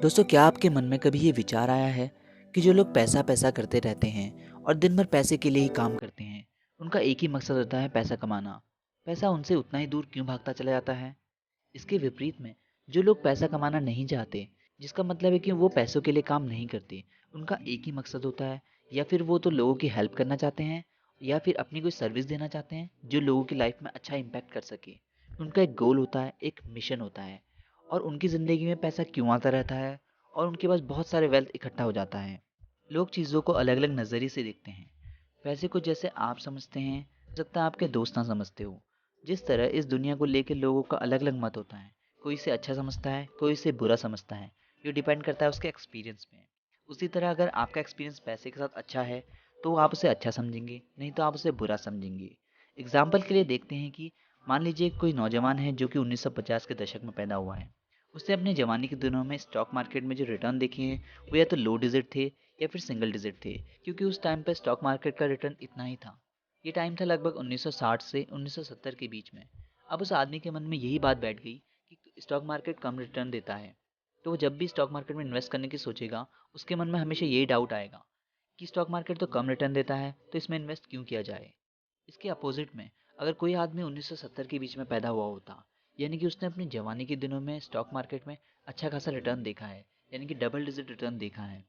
दोस्तों, क्या आपके मन में कभी ये विचार आया है कि जो लोग पैसा पैसा करते रहते हैं और दिन भर पैसे के लिए ही काम करते हैं, उनका एक ही मकसद होता है पैसा कमाना। पैसा उनसे उतना ही दूर क्यों भागता चला जाता है? इसके विपरीत में जो लोग पैसा कमाना नहीं चाहते, जिसका मतलब है कि वो पैसों के लिए काम नहीं करते, उनका एक ही मकसद होता है, या फिर वो तो लोगों की हेल्प करना चाहते हैं, या फिर अपनी कोई सर्विस देना चाहते हैं जो लोगों की लाइफ में अच्छा इम्पैक्ट कर सके। उनका एक गोल होता है, एक मिशन होता है, और उनकी ज़िंदगी में पैसा क्यों आता रहता है और उनके पास बहुत सारे वेल्थ इकट्ठा हो जाता है। लोग चीज़ों को अलग अलग नज़रिए से देखते हैं। पैसे को जैसे आप समझते हैं, हो सकता है आपके दोस्त ना समझते हो। जिस तरह इस दुनिया को लेकर लोगों का अलग अलग मत होता है, कोई इसे अच्छा समझता है, कोई इसे बुरा समझता है। ये डिपेंड करता है उसके एक्सपीरियंस में। उसी तरह अगर आपका एक्सपीरियंस पैसे के साथ अच्छा है तो आप उसे अच्छा समझेंगे, नहीं तो आप उसे बुरा समझेंगे। एग्जाम्पल के लिए देखते हैं कि मान लीजिए कोई नौजवान है जो कि 1950 के दशक में पैदा हुआ है। उसने अपने जवानी के दिनों में स्टॉक मार्केट में जो रिटर्न देखे हैं वो या तो लो डिजिट थे या फिर सिंगल डिजिट थे, क्योंकि उस टाइम पर स्टॉक मार्केट का रिटर्न इतना ही था। ये टाइम था लगभग 1960 से 1970 के बीच में। अब उस आदमी के मन में यही बात बैठ गई कि स्टॉक मार्केट कम रिटर्न देता है, तो वो जब भी स्टॉक मार्केट में इन्वेस्ट करने की सोचेगा, उसके मन में हमेशा यही डाउट आएगा कि स्टॉक मार्केट तो कम रिटर्न देता है, तो इसमें इन्वेस्ट क्यों किया जाए। इसके अपोजिट में अगर कोई आदमी 1970 के बीच में पैदा हुआ होता, यानी कि उसने अपनी जवानी के दिनों में स्टॉक मार्केट में अच्छा खासा रिटर्न देखा है, यानी कि डबल डिजिट रिटर्न देखा है,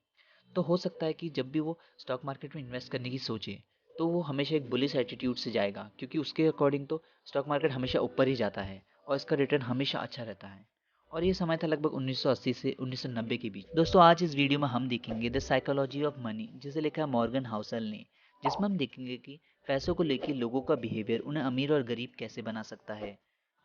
तो हो सकता है कि जब भी वो स्टॉक मार्केट में इन्वेस्ट करने की सोचे तो वो हमेशा एक बुलिश एटीट्यूड से जाएगा, क्योंकि उसके अकॉर्डिंग तो स्टॉक मार्केट हमेशा ऊपर ही जाता है और इसका रिटर्न हमेशा अच्छा रहता है। और ये समय था लगभग 1980 से 1990 के बीच। दोस्तों, आज इस वीडियो में हम देखेंगे द साइकोलॉजी ऑफ मनी, जिसे लिखा है मॉर्गन हाउसल ने, जिसमें हम देखेंगे कि पैसों को लेकर लोगों का बिहेवियर उन्हें अमीर और गरीब कैसे बना सकता है।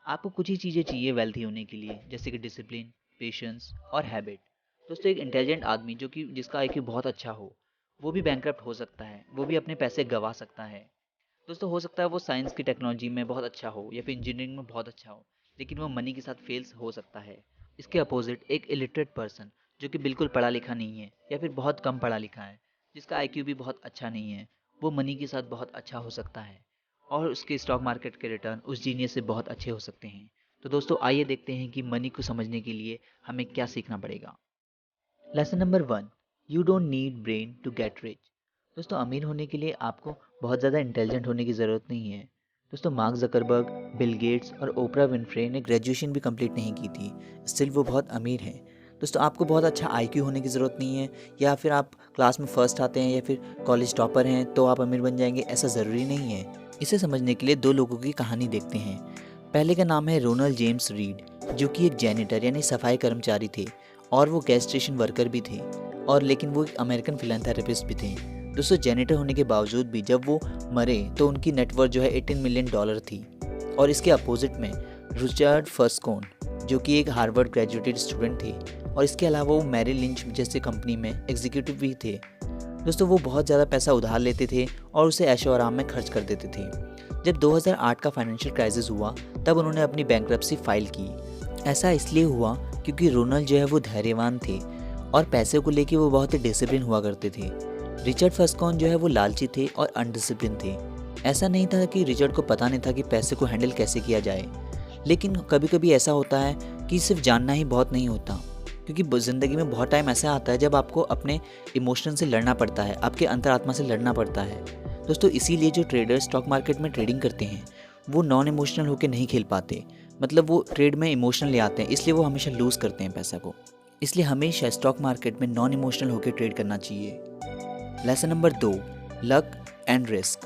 आपको कुछ ही चीज़ें चाहिए वेल्थी होने के लिए, जैसे कि डिसिप्लिन, पेशेंस और हैबिट। दोस्तों, एक इंटेलिजेंट आदमी जो कि जिसका आईक्यू बहुत अच्छा हो, वो भी बैंकरप्ट हो सकता है, वो भी अपने पैसे गंवा सकता है। दोस्तों, हो सकता है वो साइंस की टेक्नोलॉजी में बहुत अच्छा हो या फिर इंजीनियरिंग में बहुत अच्छा हो, लेकिन वो मनी के साथ फेल्स हो सकता है। इसके अपोजिट एक इलिटरेट पर्सन जो कि बिल्कुल पढ़ा लिखा नहीं है या फिर बहुत कम पढ़ा लिखा है, जिसका आईक्यू भी बहुत अच्छा नहीं है, वो मनी के साथ बहुत अच्छा हो सकता है, और उसके स्टॉक मार्केट के रिटर्न उस जीनियस से बहुत अच्छे हो सकते हैं। तो दोस्तों, आइए देखते हैं कि मनी को समझने के लिए हमें क्या सीखना पड़ेगा। Lesson number 1, you don't need brain to get rich. दोस्तों, अमीर होने के लिए आपको बहुत ज़्यादा इंटेलिजेंट होने की ज़रूरत नहीं है। दोस्तों, मार्क जकरबर्ग, बिल गेट्स और ओपरा विनफ्रे ने ग्रेजुएशन भी कंप्लीट नहीं की थी, स्टिल वो बहुत अमीर हैं। दोस्तों, आपको बहुत अच्छा आईक्यू होने की ज़रूरत नहीं है, या फिर आप क्लास में फर्स्ट आते हैं या फिर कॉलेज टॉपर हैं तो आप अमीर बन जाएंगे, ऐसा ज़रूरी नहीं है। इसे समझने के लिए दो लोगों की कहानी देखते हैं। पहले का नाम है रोनाल्ड जेम्स रीड, जो कि एक जैनिटर यानी सफाई कर्मचारी थे, और वो गैस स्टेशन वर्कर भी थे, और लेकिन वो एक अमेरिकन फिलैंथेरेपिस्ट भी थे। दोस्तों, जैनिटर होने के बावजूद भी जब वो मरे तो उनकी नेटवर्थ जो है $18 मिलियन थी। और इसके अपोजिट में रिचर्ड फर्स्कोन, जो कि एक हार्वर्ड ग्रेजुएटेड स्टूडेंट थे, और इसके अलावा वो मैरिल लिंच जैसे कंपनी में एग्जीक्यूटिव भी थे। दोस्तों, वो बहुत ज़्यादा पैसा उधार लेते थे और उसे ऐशो आराम में खर्च कर देते थे। जब 2008 का फाइनेंशियल क्राइसिस हुआ तब उन्होंने अपनी बैंकरप्सी फाइल की। ऐसा इसलिए हुआ क्योंकि रोनाल्ड जो है वो धैर्यवान थे और पैसे को लेके वो बहुत ही डिसिप्लिन हुआ करते थे। रिचर्ड फर्स्कॉन जो है वो लालची थे और अनडिसिप्लिन थे। ऐसा नहीं था कि रिचर्ड को पता नहीं था कि पैसे को हैंडल कैसे किया जाए, लेकिन कभी कभी ऐसा होता है कि सिर्फ जानना ही बहुत नहीं होता, क्योंकि ज़िंदगी में बहुत टाइम ऐसा आता है जब आपको अपने इमोशन से लड़ना पड़ता है, आपके अंतरात्मा से लड़ना पड़ता है। दोस्तों, इसीलिए जो ट्रेडर स्टॉक मार्केट में ट्रेडिंग करते हैं वो नॉन इमोशनल होकर नहीं खेल पाते, मतलब वो ट्रेड में इमोशनल ले आते हैं, इसलिए वो हमेशा लूज़ करते हैं पैसा को। इसलिए हमेशा स्टॉक मार्केट में नॉन इमोशनल होकर ट्रेड करना चाहिए। Lesson number 2, luck and risk.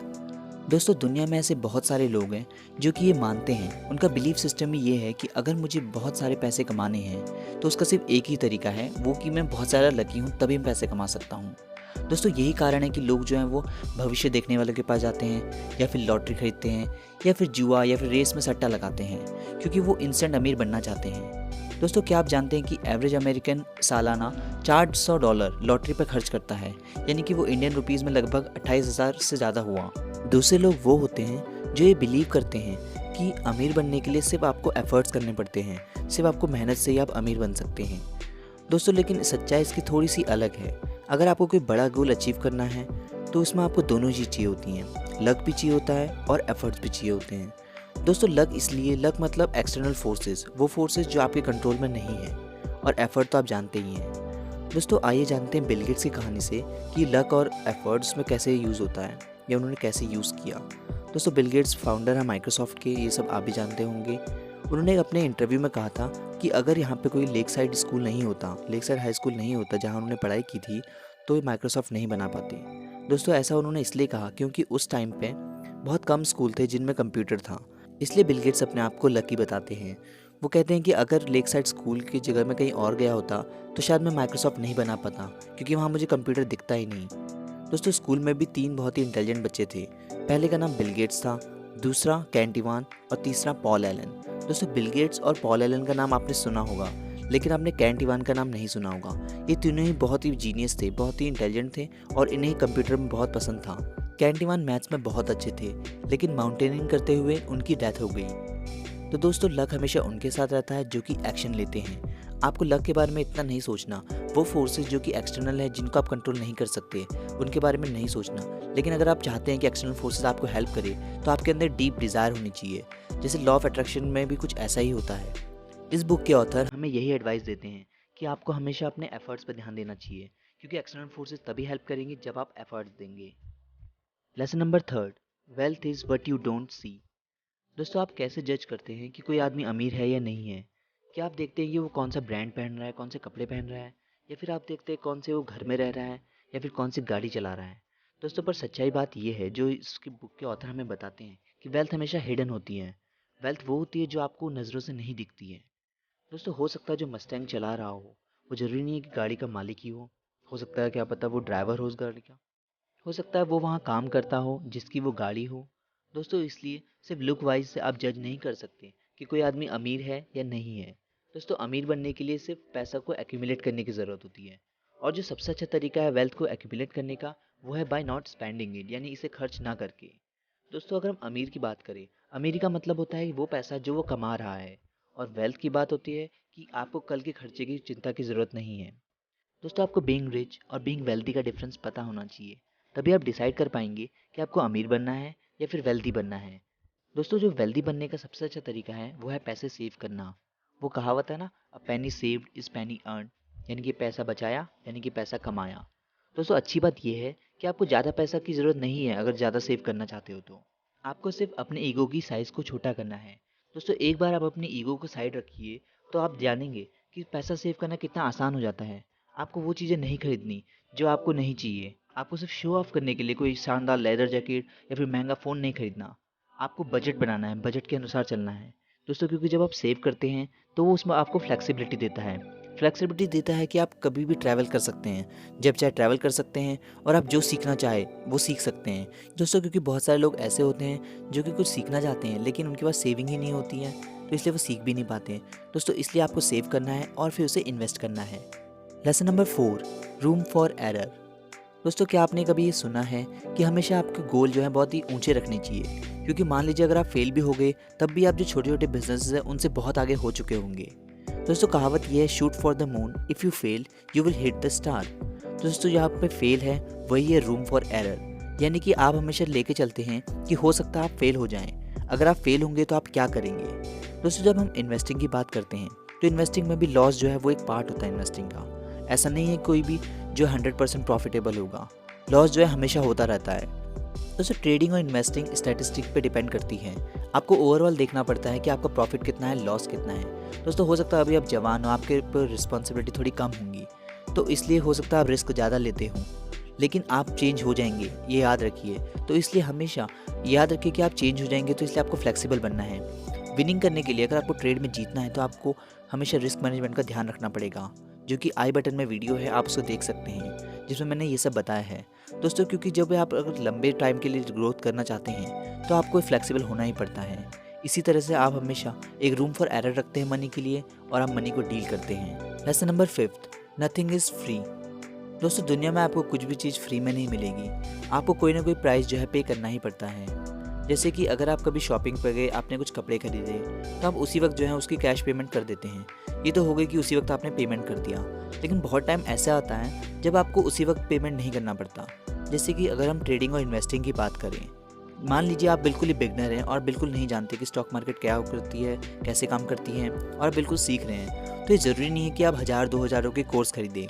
दोस्तों, दुनिया में ऐसे बहुत सारे लोग हैं जो कि ये मानते हैं, उनका बिलीफ सिस्टम ही ये है कि अगर मुझे बहुत सारे पैसे कमाने हैं तो उसका सिर्फ एक ही तरीका है, वो कि मैं बहुत ज़्यादा लकी हूँ तभी मैं पैसे कमा सकता हूँ। दोस्तों, यही कारण है कि लोग जो हैं वो भविष्य देखने वालों के पास जाते हैं, या फिर लॉटरी खरीदते हैं, या फिर जुआ या फिर रेस में सट्टा लगाते हैं, क्योंकि वो इंस्टेंट अमीर बनना चाहते हैं। दोस्तों, क्या आप जानते हैं कि एवरेज अमेरिकन सालाना $400 लॉटरी पर खर्च करता है, यानी कि वो इंडियन रुपीज़ में लगभग 28,000 से ज़्यादा हुआ। दूसरे लोग वो होते हैं जो ये बिलीव करते हैं कि अमीर बनने के लिए सिर्फ आपको एफर्ट्स करने पड़ते हैं, सिर्फ आपको मेहनत से ही आप अमीर बन सकते हैं। दोस्तों, लेकिन सच्चाई इसकी थोड़ी सी अलग है। अगर आपको कोई बड़ा गोल अचीव करना है तो उसमें आपको दोनों चीज़ चाहिए होती हैं, लक भी चाहिए होता है और एफर्ट्स भी चाहिए होते हैं। दोस्तों, लक इसलिए, लक मतलब एक्सटर्नल फोर्सेस, वो फोर्सेस जो आपके कंट्रोल में नहीं है, और एफर्ट तो आप जानते ही हैं। दोस्तों आइए जानते हैं बिल गेट्स की कहानी से कि लक और एफर्ट्स में कैसे यूज़ होता है या उन्होंने कैसे यूज़ किया। दोस्तों बिल गेट्स फाउंडर हैं माइक्रोसॉफ्ट के, ये सब आप भी जानते होंगे। उन्होंने अपने इंटरव्यू में कहा था कि अगर यहाँ पे कोई लेक साइड स्कूल नहीं होता, लेक साइड हाई स्कूल नहीं होता जहाँ उन्होंने पढ़ाई की थी, तो ये माइक्रोसॉफ्ट नहीं बना पाते। दोस्तों ऐसा उन्होंने इसलिए कहा क्योंकि उस टाइम पे बहुत कम स्कूल थे जिनमें कंप्यूटर था, इसलिए बिल गेट्स अपने आप को लकी बताते हैं। वो कहते हैं कि अगर लेक साइड स्कूल की जगह मैं कहीं और गया होता तो शायद मैं माइक्रोसॉफ्ट नहीं बना पाता, क्योंकि वहाँ मुझे कंप्यूटर दिखता ही नहीं। दोस्तों स्कूल में भी 3 बहुत ही इंटेलिजेंट बच्चे थे। पहले का नाम बिल गेट्स था, दूसरा केंट इवान और तीसरा पॉल एलन। दोस्तों बिल गेट्स और पॉल एलन का नाम आपने सुना होगा, लेकिन आपने केंट इवान का नाम नहीं सुना होगा। ये तीनों ही बहुत ही जीनियस थे, बहुत ही इंटेलिजेंट थे और इन्हें कंप्यूटर में बहुत पसंद था। केंट इवान मैथ्स में बहुत अच्छे थे, लेकिन माउंटेनियरिंग करते हुए उनकी डेथ हो गई। तो दोस्तों लक हमेशा उनके साथ रहता है जो कि एक्शन लेते हैं। आपको लक के बारे में इतना नहीं सोचना, वो फोर्सेस जो कि एक्सटर्नल है जिनको आप कंट्रोल नहीं कर सकते उनके बारे में नहीं सोचना। लेकिन अगर आप चाहते हैं कि एक्सटर्नल फोर्सेस आपको हेल्प करे तो आपके अंदर डीप डिज़ायर होनी चाहिए। जैसे लॉ ऑफ अट्रैक्शन में भी कुछ ऐसा ही होता है। इस बुक के ऑथर हमें यही एडवाइस देते हैं कि आपको हमेशा अपने एफर्ट्स पर ध्यान देना चाहिए, क्योंकि एक्सटर्नल फोर्सेस तभी हेल्प करेंगे जब आप एफर्ट्स देंगे। Lesson number 3, wealth is what you don't see. दोस्तों आप कैसे जज करते हैं कि कोई आदमी अमीर है या नहीं है? क्या आप देखते हैं कि वो कौन सा ब्रांड पहन रहा है, कौन से कपड़े पहन रहा है, या फिर आप देखते हैं कौन से वो घर में रह रहा है या फिर कौन सी गाड़ी चला रहा है? दोस्तों पर सच्चाई बात ये है जो इसकी बुक के ऑथर हमें बताते हैं कि वेल्थ हमेशा हिडन होती है। वेल्थ वो होती है जो आपको नज़रों से नहीं दिखती है। दोस्तों हो सकता है जो मस्टैंग चला रहा हो वो ज़रूरी नहीं है कि गाड़ी का मालिक ही हो सकता है क्या पता वो ड्राइवर हो उस गाड़ी का, हो सकता है वो वहाँ काम करता हो जिसकी वो गाड़ी हो। दोस्तों इसलिए सिर्फ लुक वाइज से आप जज नहीं कर सकते कि कोई आदमी अमीर है या नहीं है। दोस्तों अमीर बनने के लिए सिर्फ पैसा को एक्यूमुलेट करने की ज़रूरत होती है, और जो सबसे अच्छा तरीका है वेल्थ को एक्यूमुलेट करने का वो है बाय नॉट स्पेंडिंग इट, यानी इसे खर्च ना करके। दोस्तों अगर हम अमीर की बात करें, अमीरी का मतलब होता है वो पैसा जो वो कमा रहा है, और वेल्थ की बात होती है कि आपको कल के खर्चे की चिंता की ज़रूरत नहीं है। दोस्तों आपको बीइंग रिच और बीइंग वेल्दी का डिफरेंस पता होना चाहिए, तभी आप डिसाइड कर पाएंगे कि आपको अमीर बनना है या फिर वेल्दी बनना है। दोस्तों जो वेल्दी बनने का सबसे अच्छा तरीका है वो है पैसे सेव करना। वो कहावत है ना, अ पेनी सेव्ड इज पेनी अर्न, यानी कि पैसा बचाया यानी कि पैसा कमाया। दोस्तों अच्छी बात यह है कि आपको ज़्यादा पैसा की ज़रूरत नहीं है अगर ज़्यादा सेव करना चाहते हो तो। आपको सिर्फ अपने ईगो की साइज़ को छोटा करना है। दोस्तों एक बार आप अपनी ईगो को साइड रखिए तो आप जानेंगे कि पैसा सेव करना कितना आसान हो जाता है। आपको वो चीज़ें नहीं खरीदनी जो आपको नहीं चाहिए। आपको सिर्फ शो ऑफ करने के लिए कोई शानदार लेदर जैकेट या फिर महंगा फ़ोन नहीं खरीदना। आपको बजट बनाना है, बजट के अनुसार चलना है। दोस्तों क्योंकि जब आप सेव करते हैं तो वो उसमें आपको फ्लेक्सिबिलिटी देता है। फ्लेक्सिबिलिटी देता है कि आप कभी भी ट्रैवल कर सकते हैं, जब चाहे ट्रैवल कर सकते हैं, और आप जो सीखना चाहे वो सीख सकते हैं। दोस्तों क्योंकि बहुत सारे लोग ऐसे होते हैं जो कि कुछ सीखना चाहते हैं लेकिन उनके पास सेविंग ही नहीं होती है, तो इसलिए वो सीख भी नहीं पाते हैं। दोस्तों इसलिए आपको सेव करना है और फिर उसे इन्वेस्ट करना है। Lesson number 4, room for error. दोस्तों क्या आपने कभी ये सुना है कि हमेशा आपके गोल जो है बहुत ही ऊंचे रखने चाहिए, क्योंकि मान लीजिए अगर आप फेल भी हो गए तब भी आप जो छोटे छोटे बिजनेसेस हैं उनसे बहुत आगे हो चुके होंगे। दोस्तों कहावत ये है, shoot for the moon, if you fail you will hit the star. दोस्तों यहाँ पे फेल है वही है रूम फॉर एरर, यानी कि आप हमेशा लेके चलते हैं कि हो सकता है आप फेल हो जाएं। अगर आप फेल होंगे तो आप क्या करेंगे? दोस्तों जब हम इन्वेस्टिंग की बात करते हैं तो इन्वेस्टिंग में भी लॉस जो है वो एक पार्ट होता है इन्वेस्टिंग का। ऐसा नहीं है कोई भी जो 100% प्रॉफिटेबल होगा, लॉस जो है हमेशा होता रहता है। दोस्तों ट्रेडिंग और इन्वेस्टिंग स्टैटिस्टिक पे डिपेंड करती है। आपको ओवरऑल देखना पड़ता है कि आपका प्रॉफिट कितना है, लॉस कितना है। दोस्तों हो सकता है अभी आप जवान हो, आपके ऊपर रिस्पॉन्सिबिलिटी थोड़ी कम होंगी, तो इसलिए हो सकता है आप रिस्क ज़्यादा लेते हो, लेकिन आप चेंज हो जाएंगे, ये याद रखिए। तो इसलिए हमेशा याद रखिए कि आप चेंज हो जाएंगे, तो इसलिए आपको फ्लेक्सिबल बनना है। विनिंग करने के लिए अगर आपको ट्रेड में जीतना है तो आपको हमेशा रिस्क मैनेजमेंट का ध्यान रखना पड़ेगा, जो कि आई बटन में वीडियो है, आप उसको देख सकते हैं जिसमें मैंने ये सब बताया है। दोस्तों क्योंकि जब आप अगर लंबे टाइम के लिए ग्रोथ करना चाहते हैं तो आपको फ्लेक्सिबल होना ही पड़ता है। इसी तरह से आप हमेशा एक रूम फॉर एरर रखते हैं मनी के लिए, और आप मनी को डील करते हैं। Lesson number 5, nothing is free. दोस्तों दुनिया में आपको कुछ भी चीज़ फ्री में नहीं मिलेगी, आपको कोई ना कोई प्राइस जो है पे करना ही पड़ता है। जैसे कि अगर आप कभी शॉपिंग पर गए, आपने कुछ कपड़े खरीदे तो आप उसी वक्त जो है उसकी कैश पेमेंट कर देते हैं। ये तो हो गई कि उसी वक्त आपने पेमेंट कर दिया, लेकिन बहुत टाइम ऐसा आता है जब आपको उसी वक्त पेमेंट नहीं करना पड़ता। जैसे कि अगर हम ट्रेडिंग और इन्वेस्टिंग की बात करें, मान लीजिए आप बिल्कुल ही बिगनर हैं और बिल्कुल नहीं जानते कि स्टॉक मार्केट क्या करती है, कैसे काम करती है, और बिल्कुल सीख रहे हैं, तो ये ज़रूरी नहीं है कि आप 1000-2000 के कोर्स खरीदें।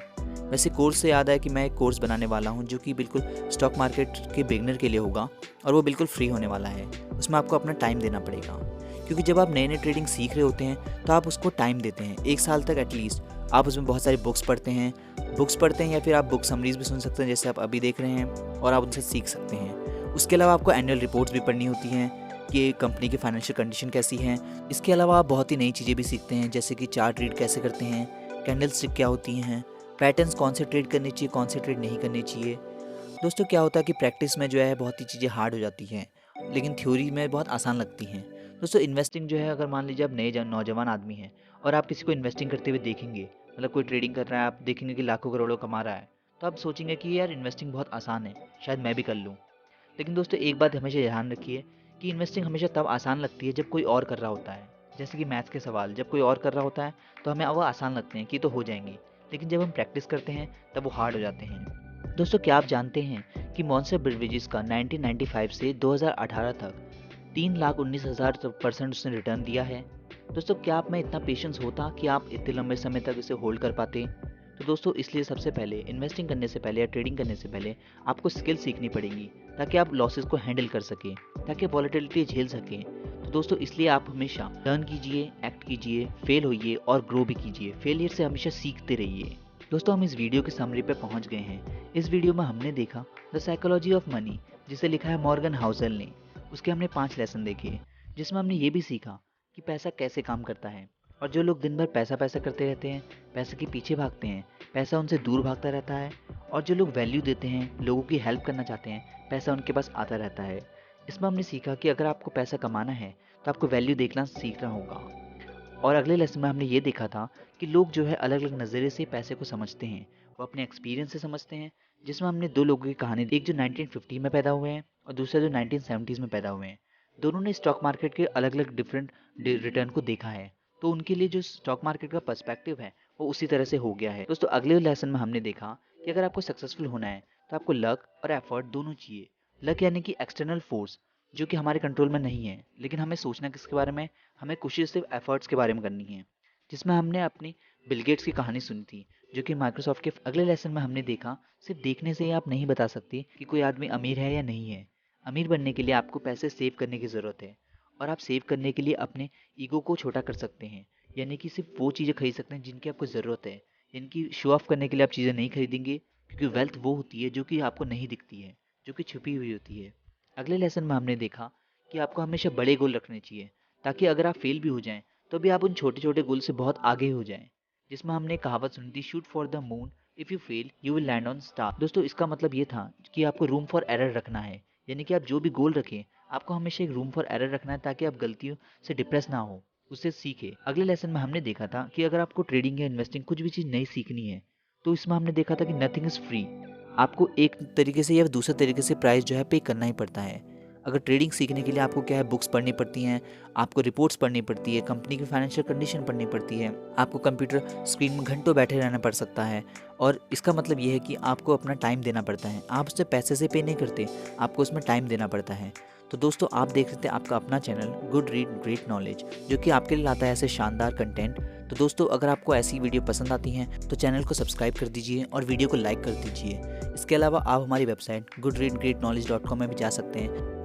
वैसे कोर्स से याद आया कि मैं एक कोर्स बनाने वाला हूँ जो कि बिल्कुल स्टॉक मार्केट के बिगनर के लिए होगा, और वो बिल्कुल फ्री होने वाला है। उसमें आपको अपना टाइम देना पड़ेगा, क्योंकि जब आप नए नए ट्रेडिंग सीख रहे होते हैं तो आप उसको टाइम देते हैं 1 साल तक एटलीस्ट। आप उसमें बहुत सारी बुक्स पढ़ते हैं या फिर आप बुक समरीज भी सुन सकते हैं जैसे आप अभी देख रहे हैं, और आप उनसे सीख सकते हैं। उसके अलावा आपको एनुअल रिपोर्ट्स भी पढ़नी होती हैं कि कंपनी की फाइनेंशियल कंडीशन कैसी है। इसके अलावा आप बहुत ही नई चीज़ें भी सीखते हैं, जैसे कि चार्ट रीड कैसे करते हैं, कैंडल स्टिक क्या होती हैं, पैटर्न्स कौन से ट्रेड करने चाहिए, कौन से ट्रेड नहीं करने चाहिए। दोस्तों क्या होता है कि प्रैक्टिस में जो है बहुत ही चीज़ें हार्ड हो जाती हैं, लेकिन थ्योरी में बहुत आसान लगती हैं। दोस्तों इन्वेस्टिंग जो है, अगर मान लीजिए आप नए नौजवान आदमी हैं और आप किसी को इन्वेस्टिंग करते हुए देखेंगे, मतलब कोई ट्रेडिंग कर रहा है, आप देखेंगे कि लाखों करोड़ों कमा रहा है, तो आप सोचेंगे कि यार इन्वेस्टिंग बहुत आसान है, शायद मैं भी कर लूँ। लेकिन दोस्तों एक बात हमेशा ध्यान रखिए कि इन्वेस्टिंग हमेशा तब आसान लगती है जब कोई और कर रहा होता है। जैसे कि मैथ्स के सवाल जब कोई और कर रहा होता है तो हमें वो आसान लगते हैं कि तो हो जाएंगे, लेकिन जब हम प्रैक्टिस करते हैं तब वो हार्ड हो जाते हैं। दोस्तों क्या आप जानते हैं कि मॉन्स्टर ब्रिवेजेस का 1995 से 2018 तक 3,19,000% उसने रिटर्न दिया है। दोस्तों क्या आप में इतना पेशेंस होता कि आप इतने लंबे समय तक इसे होल्ड कर पाते? तो दोस्तों इसलिए सबसे पहले इन्वेस्टिंग करने से पहले या ट्रेडिंग करने से पहले आपको स्किल सीखनी पड़ेगी, ताकि आप लॉसेस को हैंडल कर सकें, ताकि वॉलेटिलिटी झेल सकें। तो दोस्तों इसलिए आप हमेशा लर्न कीजिए, एक्ट कीजिए, फेल होइए और ग्रो भी कीजिए। फेलियर से हमेशा सीखते रहिए। दोस्तों हम इस वीडियो के समरी पे पहुंच गए हैं। इस वीडियो में हमने देखा द साइकोलॉजी ऑफ मनी, जिसे लिखा है मॉर्गन हाउसल ने। उसके हमने 5 लेसन देखे, जिसमें हमने ये भी सीखा कि पैसा कैसे काम करता है, और जो लोग दिन भर पैसा पैसा करते रहते हैं, पैसे के पीछे भागते हैं, पैसा उनसे दूर भागता रहता है, और जो लोग वैल्यू देते हैं, लोगों की हेल्प करना चाहते हैं, पैसा उनके पास आता रहता है। इसमें हमने सीखा कि अगर आपको पैसा कमाना है तो आपको वैल्यू देखना सीखना होगा। और अगले लेसन में हमने ये देखा था कि लोग जो है अलग अलग नज़रिए से पैसे को समझते हैं, वो अपने एक्सपीरियंस से समझते हैं। जिसमें हमने 2 लोगों की कहानी, एक जो 1950 में पैदा हुए हैं और दूसरा जो 1970s में पैदा हुए हैं। दोनों ने स्टॉक मार्केट के अलग अलग डिफरेंट रिटर्न को देखा है, तो उनके लिए जो स्टॉक मार्केट का पर्सपेक्टिव है वो उसी तरह से हो गया है। दोस्तों अगले लेसन में हमने देखा कि अगर आपको सक्सेसफुल होना है तो आपको लक और एफर्ट दोनों चाहिए। लक यानी कि एक्सटर्नल फोर्स जो कि हमारे कंट्रोल में नहीं है, लेकिन हमें सोचना किसके बारे में, हमें कोशिश सिर्फ एफर्ट्स के बारे में करनी है। जिसमें हमने अपनी बिल गेट्स की कहानी सुनी थी, जो कि माइक्रोसॉफ्ट के। अगले लेसन में हमने देखा सिर्फ देखने से ही आप नहीं बता सकते कि कोई आदमी अमीर है या नहीं है। अमीर बनने के लिए आपको पैसे सेव करने की ज़रूरत है, और आप सेव करने के लिए अपने ईगो को छोटा कर सकते हैं, यानी कि सिर्फ वो चीज़ें खरीद सकते हैं जिनकी आपको ज़रूरत है। यानी कि शो ऑफ करने के लिए आप चीज़ें नहीं खरीदेंगे, क्योंकि वेल्थ वो होती है जो कि आपको नहीं दिखती है, जो कि छुपी हुई होती है। अगले लेसन में हमने देखा कि आपको हमेशा बड़े गोल रखने चाहिए, ताकि अगर आप फेल भी हो जाएं तो भी आप उन छोटे छोटे गोल से बहुत आगे हो जाएं। जिसमें हमने कहावत सुनी थी, shoot for the moon, if you fail you will land on star. दोस्तों इसका मतलब ये था कि आपको रूम फॉर एरर रखना है, यानी कि आप जो भी गोल रखें आपको हमेशा एक रूम फॉर एरर रखना है, ताकि आप गलतियों से डिप्रेस ना हो, उससे सीखे। अगले लेसन में हमने देखा था कि अगर आपको ट्रेडिंग या इन्वेस्टिंग कुछ भी चीज़ नई सीखनी है, तो इसमें हमने देखा था कि नथिंग इज़ फ्री। आपको एक तरीके से या दूसरे तरीके से प्राइस जो है पे करना ही पड़ता है। अगर ट्रेडिंग सीखने के लिए आपको क्या है, बुक्स पढ़नी पड़ती हैं, आपको रिपोर्ट्स पढ़नी पड़ती है, कंपनी की फाइनेंशियल कंडीशन पढ़नी पड़ती है, आपको कंप्यूटर स्क्रीन में घंटों बैठे रहना पड़ सकता है। और इसका मतलब ये है कि आपको अपना टाइम देना पड़ता है। आप उससे पैसे से पे नहीं करते, आपको उसमें टाइम देना पड़ता है। तो दोस्तों आप देख सकते हैं आपका अपना channel good read great knowledge, जो कि आपके लिए लाता है ऐसे शानदार कंटेंट। तो दोस्तों अगर आपको ऐसी वीडियो पसंद आती हैं तो चैनल को सब्सक्राइब कर दीजिए और वीडियो को लाइक कर दीजिए। इसके अलावा आप हमारी वेबसाइट goodreadgreatknowledge.com में भी जा सकते हैं।